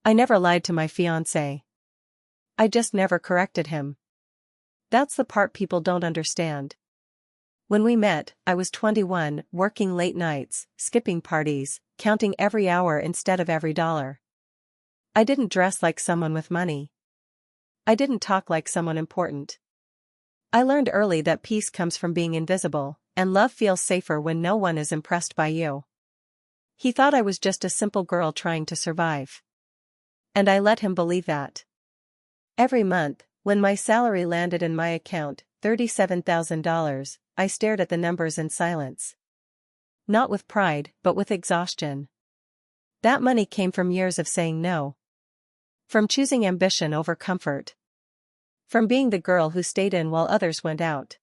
I never lied to my fiancé. I just never corrected him. That's the part people don't understand. When we met, I was 21, working late nights, skipping parties, counting every hour instead of every dollar. I didn't dress like someone with money. I didn't talk like someone important. I learned early that peace comes from being invisible, and love feels safer when no one is impressed by you. He thought I was just a simple girl trying to survive. And I let him believe that. Every month, when my salary landed in my account, $37,000, I stared at the numbers in silence. Not with pride, but with exhaustion. That money came from years of saying no. From choosing ambition over comfort. From being the girl who stayed in while others went out.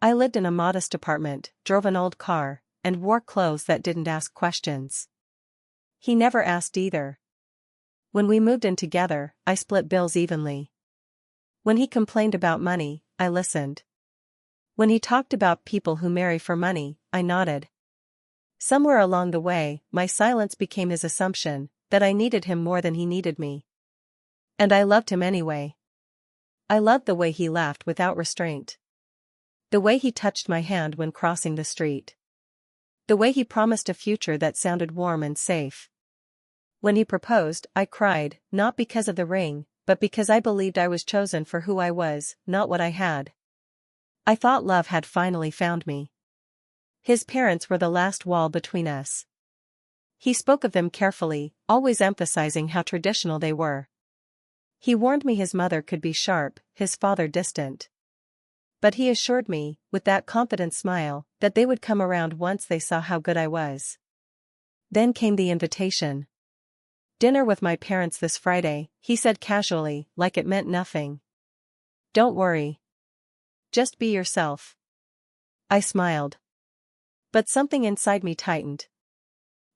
I lived in a modest apartment, drove an old car, and wore clothes that didn't ask questions. He never asked either. When we moved in together, I split bills evenly. When he complained about money, I listened. When he talked about people who marry for money, I nodded. Somewhere along the way, my silence became his assumption that I needed him more than he needed me. And I loved him anyway. I loved the way he laughed without restraint. The way he touched my hand when crossing the street. The way he promised a future that sounded warm and safe. When he proposed, I cried, not because of the ring, but because I believed I was chosen for who I was, not what I had. I thought love had finally found me. His parents were the last wall between us. He spoke of them carefully, always emphasizing how traditional they were. He warned me his mother could be sharp, his father distant. But he assured me, with that confident smile, that they would come around once they saw how good I was. Then came the invitation. Dinner with my parents this Friday, he said casually, like it meant nothing. Don't worry. Just be yourself. I smiled. But something inside me tightened.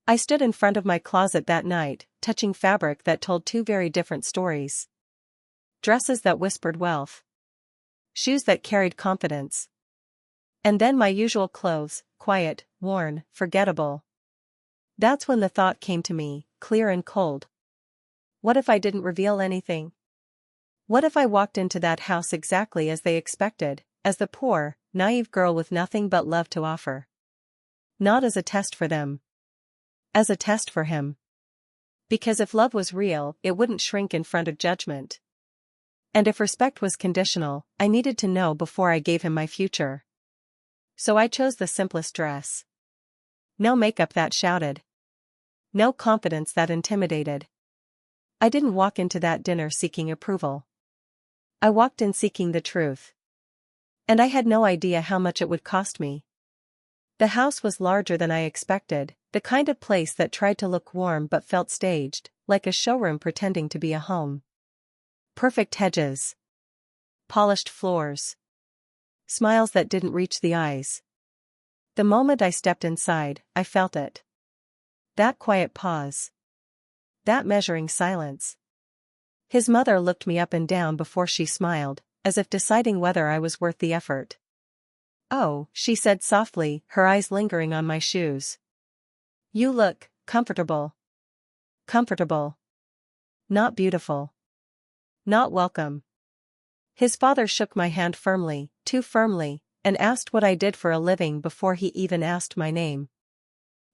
I stood in front of my closet that night, touching fabric that told two very different stories. Dresses that whispered wealth. Shoes that carried confidence. And then my usual clothes, quiet, worn, forgettable. That's when the thought came to me, clear and cold. What if I didn't reveal anything? What if I walked into that house exactly as they expected, as the poor, naive girl with nothing but love to offer? Not as a test for them. As a test for him. Because if love was real, it wouldn't shrink in front of judgment. And if respect was conditional, I needed to know before I gave him my future. So I chose the simplest dress. No makeup that shouted. No confidence that intimidated. I didn't walk into that dinner seeking approval. I walked in seeking the truth. And I had no idea how much it would cost me. The house was larger than I expected, the kind of place that tried to look warm but felt staged, like a showroom pretending to be a home. Perfect hedges. Polished floors. Smiles that didn't reach the eyes. The moment I stepped inside, I felt it. That quiet pause. That measuring silence. His mother looked me up and down before she smiled, as if deciding whether I was worth the effort. Oh, she said softly, her eyes lingering on my shoes. You look comfortable. Comfortable. Not beautiful. Not welcome. His father shook my hand firmly, too firmly, and asked what I did for a living before he even asked my name.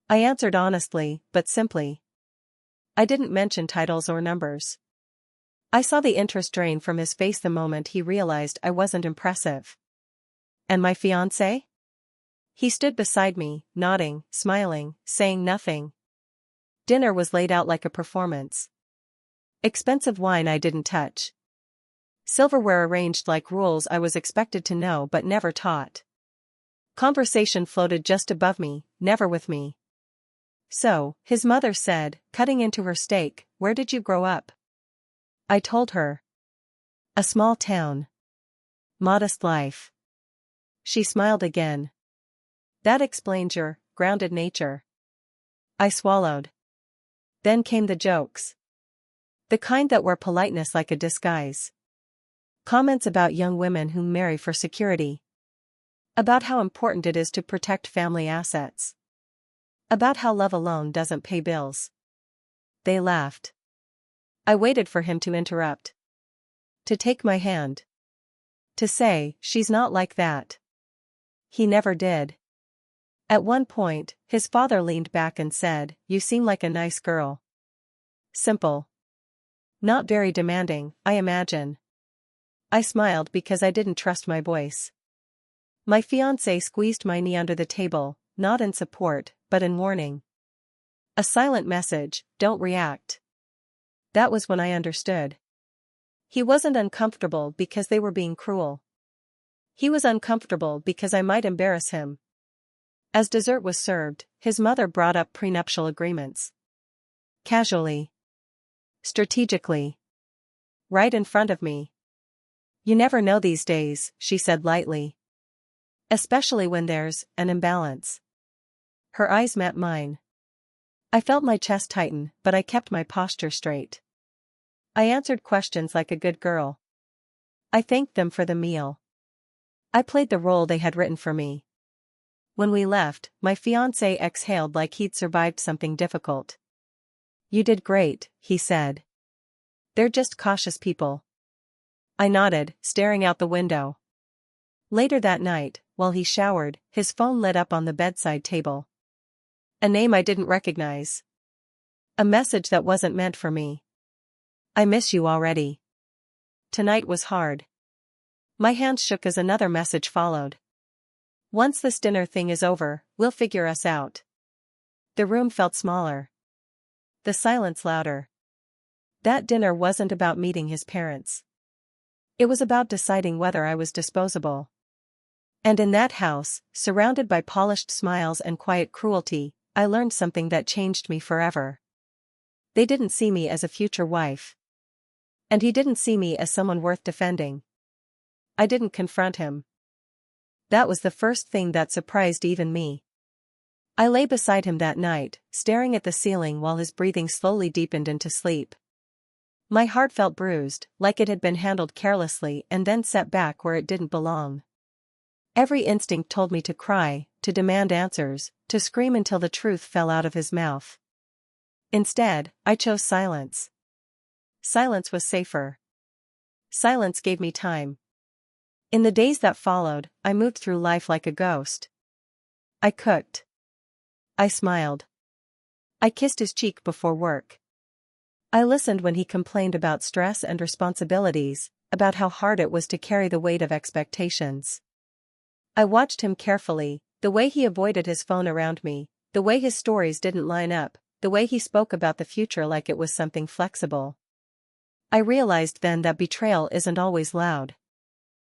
I answered honestly, but simply. I didn't mention titles or numbers. I saw the interest drain from his face the moment he realized I wasn't impressive. And my fiancé? He stood beside me, nodding, smiling, saying nothing. Dinner was laid out like a performance. Expensive wine I didn't touch. Silverware arranged like rules I was expected to know but never taught. Conversation floated just above me, never with me. So, his mother said, cutting into her steak, "Where did you grow up?" I told her. A small town. Modest life. She smiled again. That explains your grounded nature. I swallowed. Then came the jokes. The kind that wear politeness like a disguise. Comments about young women who marry for security. About how important it is to protect family assets. About how love alone doesn't pay bills. They laughed. I waited for him to interrupt. To take my hand. To say, she's not like that. He never did. At one point, his father leaned back and said, "You seem like a nice girl." Simple. Not very demanding, I imagine. I smiled because I didn't trust my voice. My fiancé squeezed my knee under the table, not in support, but in warning. A silent message, don't react. That was when I understood. He wasn't uncomfortable because they were being cruel. He was uncomfortable because I might embarrass him. As dessert was served, his mother brought up prenuptial agreements. Casually. Strategically. Right in front of me. "You never know these days," she said lightly. "Especially when there's an imbalance." Her eyes met mine. I felt my chest tighten, but I kept my posture straight. I answered questions like a good girl. I thanked them for the meal. I played the role they had written for me. When we left, my fiancé exhaled like he'd survived something difficult. "You did great," he said. "They're just cautious people." I nodded, staring out the window. Later that night, while he showered, his phone lit up on the bedside table. A name I didn't recognize. A message that wasn't meant for me. "I miss you already. Tonight was hard." My hand shook as another message followed. "Once this dinner thing is over, we'll figure us out." The room felt smaller. The silence louder. That dinner wasn't about meeting his parents. It was about deciding whether I was disposable. And in that house, surrounded by polished smiles and quiet cruelty, I learned something that changed me forever. They didn't see me as a future wife. And he didn't see me as someone worth defending. I didn't confront him. That was the first thing that surprised even me. I lay beside him that night, staring at the ceiling while his breathing slowly deepened into sleep. My heart felt bruised, like it had been handled carelessly and then set back where it didn't belong. Every instinct told me to cry, to demand answers, to scream until the truth fell out of his mouth. Instead, I chose silence. Silence was safer. Silence gave me time. In the days that followed, I moved through life like a ghost. I cooked. I smiled. I kissed his cheek before work. I listened when he complained about stress and responsibilities, about how hard it was to carry the weight of expectations. I watched him carefully, the way he avoided his phone around me, the way his stories didn't line up, the way he spoke about the future like it was something flexible. I realized then that betrayal isn't always loud.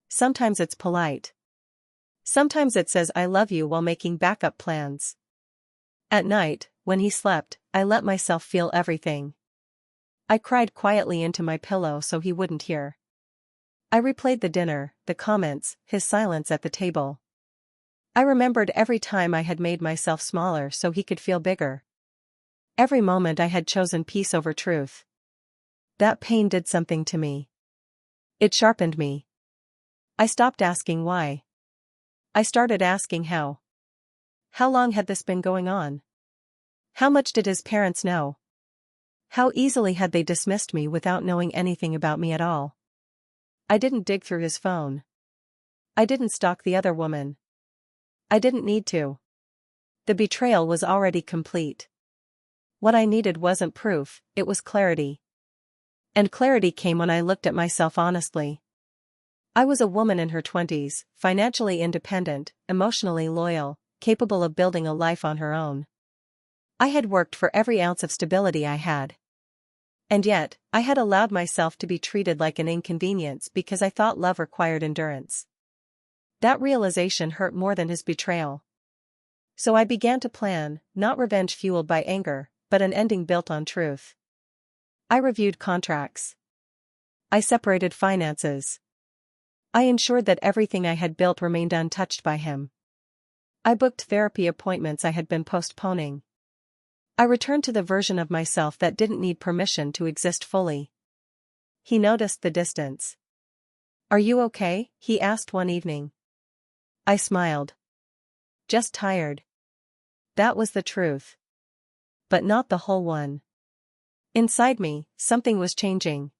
Sometimes it's polite. Sometimes it says "I love you" while making backup plans. At night, when he slept, I let myself feel everything. I cried quietly into my pillow so he wouldn't hear. I replayed the dinner, the comments, his silence at the table. I remembered every time I had made myself smaller so he could feel bigger. Every moment I had chosen peace over truth. That pain did something to me. It sharpened me. I stopped asking why. I started asking how. How long had this been going on? How much did his parents know? How easily had they dismissed me without knowing anything about me at all? I didn't dig through his phone. I didn't stalk the other woman. I didn't need to. The betrayal was already complete. What I needed wasn't proof, it was clarity. And clarity came when I looked at myself honestly. I was a woman in her 20s, financially independent, emotionally loyal, capable of building a life on her own. I had worked for every ounce of stability I had. And yet, I had allowed myself to be treated like an inconvenience because I thought love required endurance. That realization hurt more than his betrayal. So I began to plan, not revenge fueled by anger, but an ending built on truth. I reviewed contracts. I separated finances. I ensured that everything I had built remained untouched by him. I booked therapy appointments I had been postponing. I returned to the version of myself that didn't need permission to exist fully. He noticed the distance. "Are you okay?" he asked one evening. I smiled. "Just tired." That was the truth. But not the whole one. Inside me, something was changing.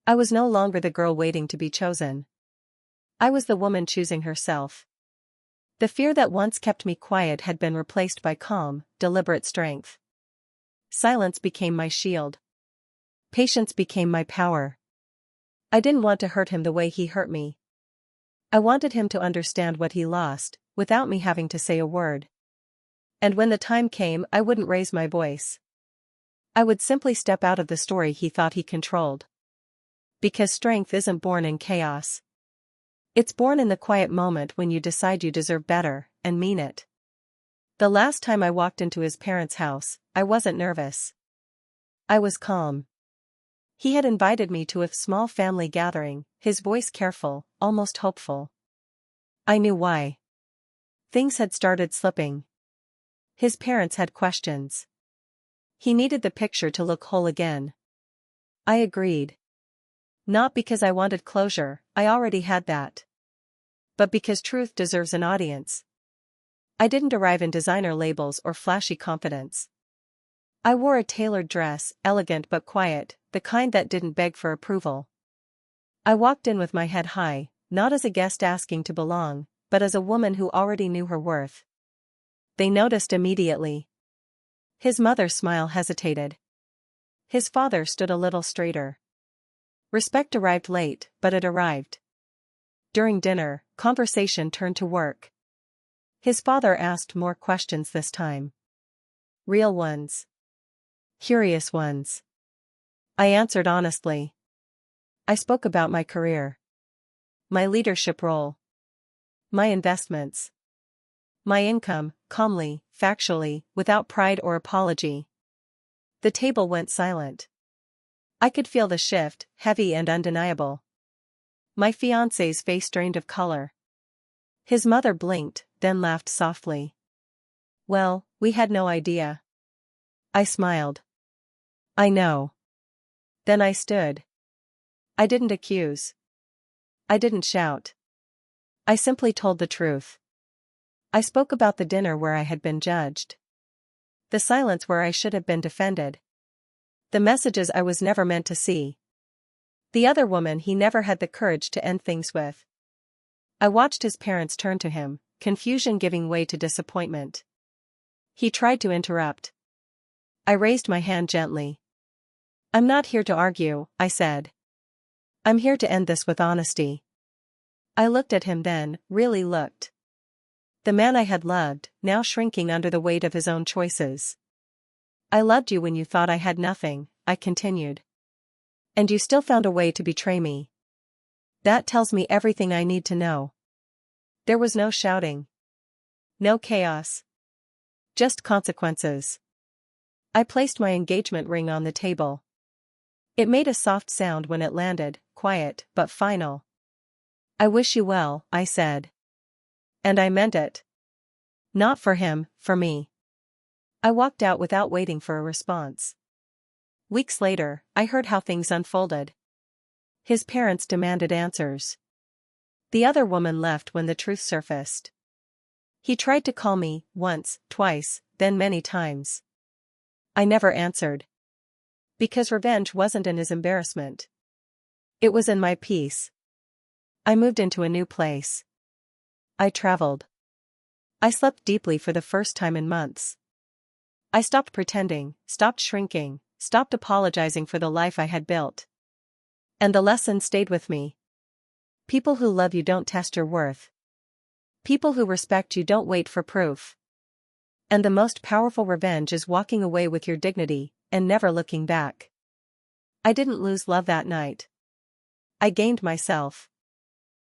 I was no longer the girl waiting to be chosen. I was the woman choosing herself. The fear that once kept me quiet had been replaced by calm, deliberate strength. Silence became my shield. Patience became my power. I didn't want to hurt him the way he hurt me. I wanted him to understand what he lost, without me having to say a word. And when the time came, I wouldn't raise my voice. I would simply step out of the story he thought he controlled. Because strength isn't born in chaos. It's born in the quiet moment when you decide you deserve better, and mean it. The last time I walked into his parents' house, I wasn't nervous. I was calm. He had invited me to a small family gathering, his voice careful, almost hopeful. I knew why. Things had started slipping. His parents had questions. He needed the picture to look whole again. I agreed. Not because I wanted closure, I already had that. But because truth deserves an audience. I didn't arrive in designer labels or flashy confidence. I wore a tailored dress, elegant but quiet, the kind that didn't beg for approval. I walked in with my head high, not as a guest asking to belong, but as a woman who already knew her worth. They noticed immediately. His mother's smile hesitated. His father stood a little straighter. Respect arrived late, but it arrived. During dinner, conversation turned to work. His father asked more questions this time. Real ones. Curious ones. I answered honestly. I spoke about my career. My leadership role. My investments. My income, calmly, factually, without pride or apology. The table went silent. I could feel the shift, heavy and undeniable. My fiancé's face drained of color. His mother blinked, then laughed softly. Well, we had no idea. I smiled. I know. Then I stood. I didn't accuse. I didn't shout. I simply told the truth. I spoke about the dinner where I had been judged. The silence where I should have been defended. The messages I was never meant to see. The other woman he never had the courage to end things with. I watched his parents turn to him, confusion giving way to disappointment. He tried to interrupt. I raised my hand gently. I'm not here to argue, I said. I'm here to end this with honesty. I looked at him then, really looked. The man I had loved, now shrinking under the weight of his own choices. I loved you when you thought I had nothing, I continued. And you still found a way to betray me. That tells me everything I need to know. There was no shouting. No chaos. Just consequences. I placed my engagement ring on the table. It made a soft sound when it landed, quiet but final. I wish you well, I said. And I meant it. Not for him, for me. I walked out without waiting for a response. Weeks later, I heard how things unfolded. His parents demanded answers. The other woman left when the truth surfaced. He tried to call me, once, twice, then many times. I never answered. Because revenge wasn't in his embarrassment. It was in my peace. I moved into a new place. I traveled. I slept deeply for the first time in months. I stopped pretending, stopped shrinking, stopped apologizing for the life I had built. And the lesson stayed with me. People who love you don't test your worth. People who respect you don't wait for proof. And the most powerful revenge is walking away with your dignity, and never looking back. I didn't lose love that night. I gained myself.